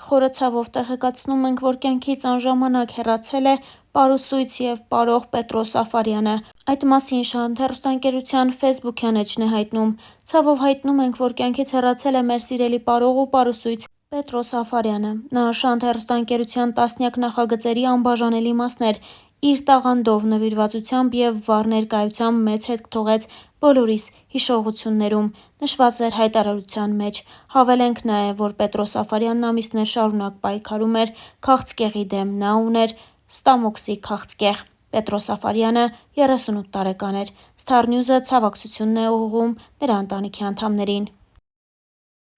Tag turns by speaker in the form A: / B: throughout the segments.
A: Խորը ցավով տեղեկացնում ենք, որ կյանքից անժամանակ հեռացել է պարուսույց և պարող Պետրոս Աֆարյանը։ Այդ մասին Շանթ հեռուստաընկերության ֆեյսբուքյան էջն է հայտնում. «Ցավով հայտնում ենք, որ կյանքից հեռացել է մեր սիրելի պարող ու պարուսույց Պետրոս Աֆարյանը։ Նա Շանթ հեռուստաընկերության տասնյակ նախագծերի անբաժանելի մասն էր։ Իր տաղանդով, նվիրվածությամբ և վառ ներկայությամբ մեծ հետք թողեց բոլորիս հիշողություններում», նշված էր հայտարարության մեջ։ Հավելենք նաև, որ Պետրոս Աֆարյանն ամիսներ շարունակ պայքարում էր քաղցկեղի դեմ։ Նա ուներ ստամոքսի քաղցկեղ։ Պետրոս Աֆարյանը 38 տարեկան էր։ Star News-ը ցավակցությունն է ուղղում նրա ընտանիքի անդամներին։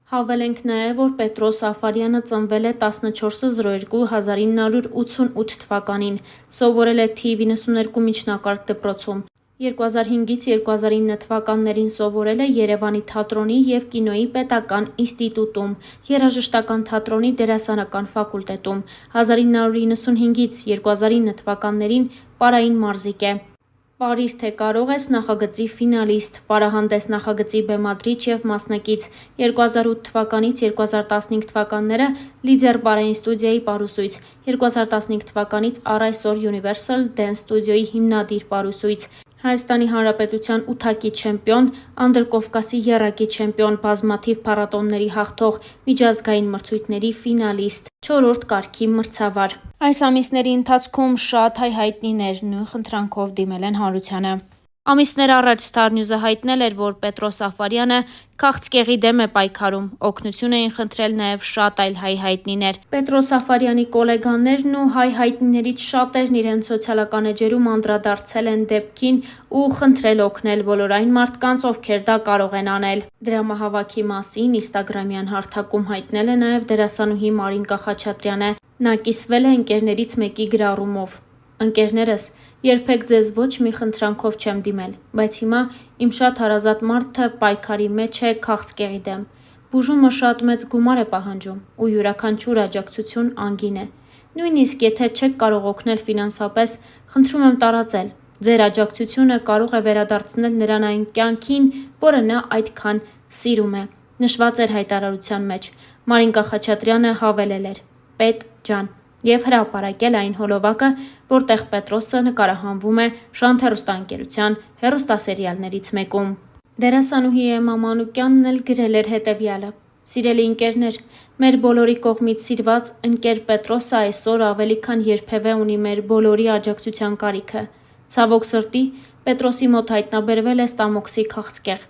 A: Հավելենք նաև, որ Պետրոս Աֆարյանը ծնվել է 14/02/1988 թվականին։ Սովորել է թիվ 92 միջնակարգ դպրոցում։ 2005-ից 2009 թվականներին սովորել է Երևանի թատրոնի և կինոյի պետական ինստիտուտում, երաժշտական թատրոնի դերասանական ֆակուլտետում։ 1995-ից 2009 թվականներին պարային մարզիկ է։ «Պարիր թե կարող ես» նախագծի ֆինալիստ, պարահանդես նախագծի բեմադրիչ և մասնակից։ 2008 թվականից 2015 թվականները Լիդեր պարային ստուդիայի պարուսույց։ 2015 թվականից առ այսօր Universal Dance Studio-ի հիմնադիր պարուսույց։ Հայաստանի Հանրապետության ութակի չեմպիոն, Անդրկովկասի եռակի չեմպիոն, բազմաթիվ փառատոների հաղթող, միջազգային մրցույթների ֆինալիստ, 4-րդ կարգի մրցավար։ Այս ամիսների ընթացքում շատ հայ հայտնիներ նույն խնդրանքով դիմել են հանրությանը։ Ամիսներ առաջ Star News-ը հայտնել էր, որ Պետրոս Աֆարյանը քաղցկեղի դեմ է պայքարում։ Օգնություն էին խնդրել նաև շատ այլ հայ հայտնիներ։ Պետրոս Աֆարյանի կոլեգաներն ու հայ հայտնիներից շատերն իրենց սոցիալական էջերում անդրադարձել են դեպքին ու խնդրել օգնել բոլոր այն մարդկանց, ովքեր դա կարող են անել։ Դրամահավաքի մասին ինստագրամյան հարթակում հայտնել է նաև դերասանուհի Մարինկա Խաչատրյանը։ Նա կիսվել է ընկերներից մեկի գրառումով. «Ընկերներս, երբեք ձեզ ոչ մի խնդրանքով չեմ դիմել, բայց հիմա իմ շատ հարազատ մարդը պայքարի մեջ է քաղցկեղի դեմ։ Բուժումը շատ մեծ գումար է պահանջում ու յուրաքանչյուր աջակցություն անգին է։ Նույնիսկ եթե չեք կարող օգնել ֆինանսապես, խնդրում եմ տարածել։ Ձեր աջակցությունը կարող է վերադարձնել նրան այն կյանքին, որը նա այդքան սիրում է», նշված էր հայտարարության մեջ։ Մարինկա Խաչատրյանը հավելել էր. «Պետ ջան» և հրապարակել այն հոլովակը, որտեղ Պետրոսը նկարահանվում է Շանթ հեռուստաընկերության հեռուստասերիալներից մեկում։ Դերասանուհի Էմմա Մանուկյանն էլ գրել էր հետևյալը. «Սիրելի ընկերներ, մեր բոլորի կողմից սիրված ընկեր Պետրոսը այսօր ավելի քան երբևէ ունի մեր բոլորի աջակցության կարիքը։ Ցավոք սրտի, Պետրոսի մոտ հայտնաբերվել է ստամոքսի քաղցկեղ։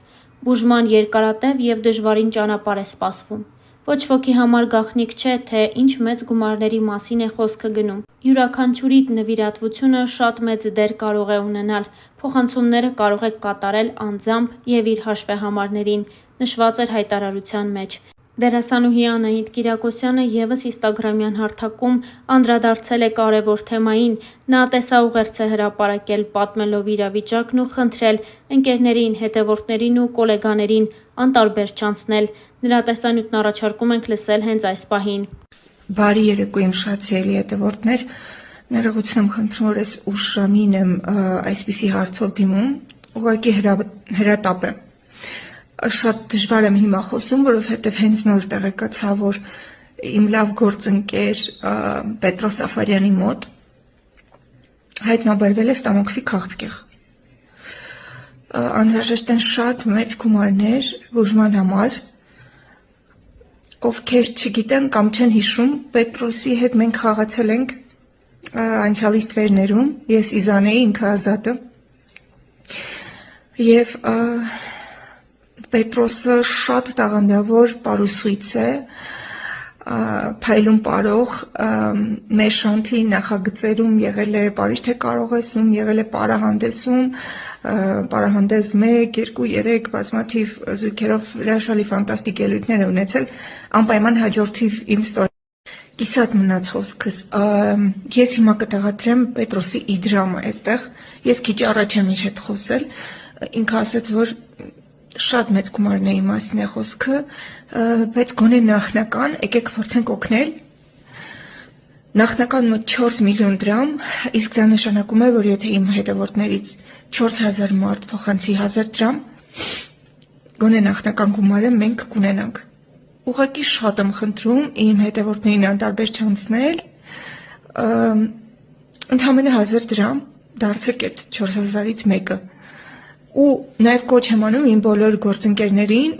A: Բուժման երկարատև և դժվարին ճանապարհ է սպասվում։ Ոչ ոքի համար գաղտնիք չէ, թե ինչ մեծ գումարների մասին է խոսքը գնում։ Յուրաքանչյուրի նվիրատվությունը շատ մեծ դեր կարող է ունենալ։ Փոխանցումները կարող եք կատարել անձամբ և իր հաշվեհամարներին», նշված էր հայտարարության մեջ։ Դերասանուհի Անահիտ Կիրակոսյանը ևս ինստագրամյան հարթակում անդրադարձել է կարևոր թեմային։ Նա տեսաուղերձ է հրապարակել, պատմելով իրավիճակն ու խնդրել ընկերներին, հետևորդներին ու կոլեգաներին անտարբեր չանցնել։ Նրա տեսանյութն առաջարկում ենք լսել հենց այս պահին։
B: Բարի երեկո իմ շատ սիրելի հետևորդներ, ներողություն եմ խնդրում, որ ես ուշ ժամին եմ այսպիսի հարցով դիմում, ուղղակի հրատապ է։ Շատ դժվար եմ հիմա խոսում, որովհետև հենց նոր տեղեկացա, որ իմ լավ գործընկեր Պետրոս Աֆարյանի մոտ հայտնաբերվել է ստամոքսի քաղցկեղ։ Անհրաժեշտ են շատ մեծ գումարներ բուժման համար։ Ովքեր չգիտեն կամ չեն հիշում, Պետրոսի հետ մենք խաղացել ենք անցյալի ստվերներում, ես Իզանեի, ինքը Ազատը, և Պետրոսը շատ տաղանդավոր պարուսույց է, փայլուն պարող, մեր Շանթի նախագծերում եղել է «Պարիր թե կարող ես»-ում, եղել է պարահանդեսում, պարահանդես 1, 2, 3 բազմաթիվ զույգերով հրաշալի ֆանտաստիկ ելույթներ է ունեցել, անպայման հաջորդիվ իմ ստորի կիսատ մնաց խոսքս։ Ես հիմա կտեղադրեմ Պետրոսի իդրամը այստեղ, ես քիչ առաջ եմ իր հետ խոսել, ինքը ասաց, որ շատ մեծ գումարների մասին է խոսքը, բայց գոնե նախնական, եկեք փորձենք օգնել։ Նախնական մոտ 4 միլիոն դրամ, իսկ դա նշանակում է, որ եթե իմ հետևորդներից 4000 մարդ փոխանցի 1000 դրամ, գոնե նախնական գումարը մենք կունենանք։ ուղղակի շատ եմ խնդրում իմ հետևորդներին անտարբեր չանցնել, ընդամենը 1000 դրամ դարձեք այդ 4000-ից մեկը։ Ու նաև կոչ եմ անում իմ բոլոր գործընկերներին,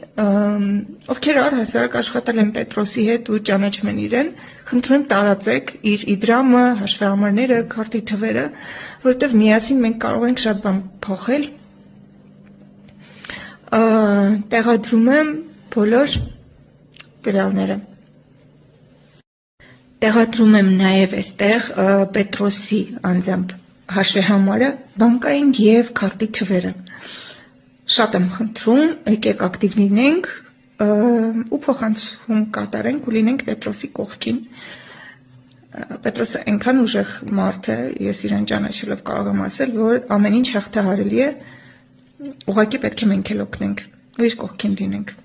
B: ովքեր առհասարակ աշխատել են Պետրոսի հետ ու ճանաչում են իրեն, խնդրում եմ տարածեք իր իդրամը, հաշվեհամարները, քարտի թվերը, որովհետև միասին մենք կարող ենք շատ բան փոխել։ Տեղադրում եմ բոլոր տվյալները։ Տեղադրում եմ նաև այստեղ Պետրոսի անձամբ հաշվեհամարը, բանկային և քարտի թվերը։ Շատ եմ խնդրում, եկեք ակտիվ լինենք ու փոխանցում կատարենք ու լինենք Պետրոսի կողքին։ Պետրոսը այնքան ուժեղ մարդ է, ես իրեն ճանաչելով կարող եմ ասել, որ ամեն ինչ հաղթահարելի է, ուղղակի պետք է մենք էլ օգնենք ու իր կողքին լինենք։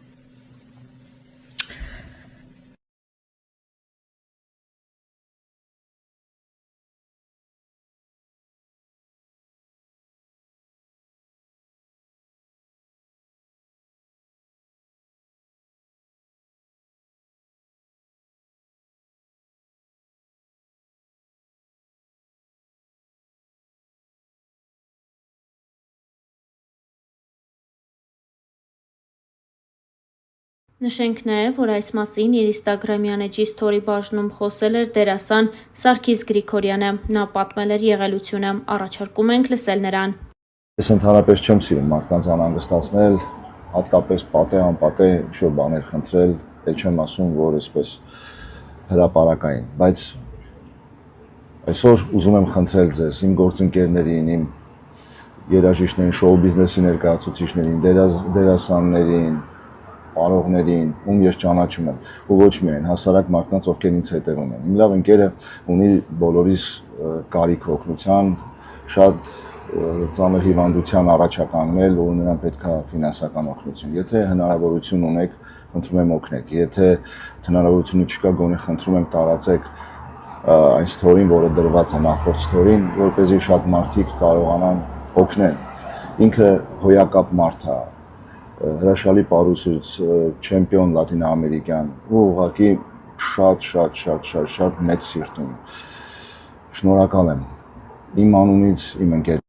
A: Նշենք նաև, որ այս մասին իր Instagram-յան էջի սթորի բաժնում խոսել էր դերասան Սարգիս Գրիգորյանը, նա պատմել էր եղելությունը, առաջարկում ենք լսել նրան։
C: Ես ընդհանրապես չեմ սիրում մարդկանց անհանգստացնել, հատկապես պատե անպատե ինչ-որ բաներ խնդրել, էլ չեմ ասում, որ այսպես հրապարակային, բայց այսօր ուզում եմ խնդրել ձեզ, իմ գործընկերներին, իմ երաժիշտներին, շոու բիզնեսի ներկայացուցիչներին, դերասաններին, պարողներին, ում ես ճանաչում եմ, ու ոչ միայն հասարակ մարդկանց, ովքեր ինձ հետևում են։ Իմ լավ ընկերը ունի բոլորիս կարիք օգնության, շատ ծանր հիվանդության առաջականգնել ու նրան պետք է ֆինանսական օգնություն։ Եթե հնարավորություն ունեք, խնդրում եմ օգնեք։ Եթե հնարավորությունը չկա, գոնե խնդրում եմ տարածեք այն սթորին, որը դրված է նախորդ սթորին, որպեսզի շատ մարդիկ կարողանան օգնել։ Ինքը հոյակապ մարդ է, հրաշալի պարուսից, չեմպիոն լատինաամերիկյան ու ուղղակի շատ մեծ սիրտ ունի։ Շնորհակալ եմ իմ անունից, իմ ընկեր